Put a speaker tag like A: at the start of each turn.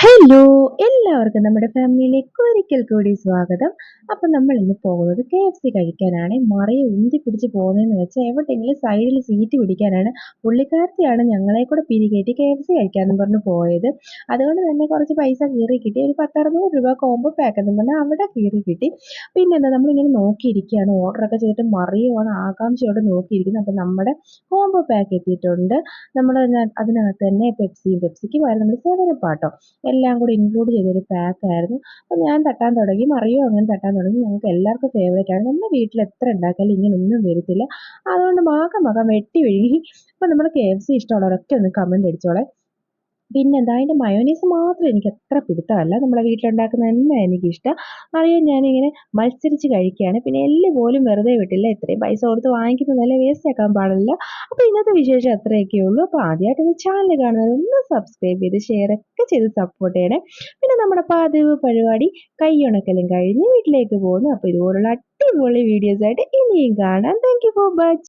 A: Hello! എല്ലാവർക്കും നമ്മുടെ ഫാമിലിയിലേക്ക് ഒരിക്കൽ കൂടി സ്വാഗതം. അപ്പം നമ്മൾ ഇന്ന് പോകുന്നത് KFC കഴിക്കാനാണ്. മറിയ ഉന്തി പിടിച്ച് പോകുന്നതെന്ന് വെച്ചാൽ എവിടെയെങ്കിലും സൈഡിൽ സീറ്റ് പിടിക്കാനാണ്. പുള്ളിക്കാരത്തിയാണ് ഞങ്ങളെ കൂടെ പിരികേറ്റി KFC കഴിക്കാമെന്നും പറഞ്ഞ് പോയത്. അതുകൊണ്ട് തന്നെ കുറച്ച് പൈസ കീറി കിട്ടി. ഒരു 10, 600 രൂപ കോംബോ പാക്ക് എന്നും പറഞ്ഞ് അവിടെ കീറി കിട്ടി. പിന്നെന്താ നമ്മളിങ്ങനെ നോക്കിയിരിക്കുകയാണ്. ഓർഡറൊക്കെ ചെയ്തിട്ട് മറിയുവാണ് ആകാംക്ഷയോടെ നോക്കിയിരിക്കുന്നത്. അപ്പം നമ്മുടെ കോംബോ പാക്ക് എത്തിയിട്ടുണ്ട്. നമ്മൾ അതിനകത്ത് തന്നെ പെപ്സിക്ക് പകരം നമ്മൾ 7 അപ്പ് ആട്ടോ. എല്ലാം കൂടി ഇൻക്ലൂഡ് ചെയ്തൊരു പാക്കായിരുന്നു. അപ്പോൾ ഞാൻ തട്ടാൻ തുടങ്ങി. മറിയും അങ്ങനെ തട്ടാൻ തുടങ്ങി. ഞങ്ങൾക്ക് എല്ലാവർക്കും ഫേവറേറ്റാണ്. നമ്മുടെ വീട്ടിൽ എത്ര ഉണ്ടാക്കിയാലും ഇങ്ങനൊന്നും വരത്തില്ല. അതുകൊണ്ട് മകം വെട്ടി വിഴുങ്ങി. അപ്പോൾ നമ്മുടെ KFC ഇഷ്ടമുള്ളവരൊക്കെ ഒന്ന് കമൻറ്റ് അടിച്ചോളെ. പിന്നെന്താ അതിൻ്റെ മയോനൈസ് മാത്രം എനിക്ക് അത്ര പിടുത്തമല്ല. നമ്മുടെ വീട്ടിലുണ്ടാക്കുന്നത് തന്നെ എനിക്കിഷ്ടം. അറിയാം ഞാനിങ്ങനെ മത്സരിച്ച് കഴിക്കുകയാണ്. പിന്നെ എല്ല് പോലും വെറുതെ വിട്ടില്ല. ഇത്രയും പൈസ കൊടുത്ത് വാങ്ങിക്കുന്നതല്ലേ, വേസ്റ്റ് ആക്കാൻ പാടില്ല. അപ്പോൾ ഇന്നത്തെ വിശേഷം അത്രയൊക്കെ ഉള്ളൂ. അപ്പോൾ ആദ്യമായിട്ട് ഈ ചാനൽ കാണുന്നവരൊന്ന് സബ്സ്ക്രൈബ് ചെയ്ത് ഷെയർ ഒക്കെ ചെയ്ത് സപ്പോർട്ട് ചെയ്യണേ. പിന്നെ നമ്മുടെ പതിവ് പരിപാടി കൈയുണക്കലും കഴിഞ്ഞ് വീട്ടിലേക്ക് പോകുന്നു. അപ്പോൾ ഇതുപോലുള്ള അടിപൊളി വീഡിയോസായിട്ട് ഇനിയും കാണാം. Thank you for watching.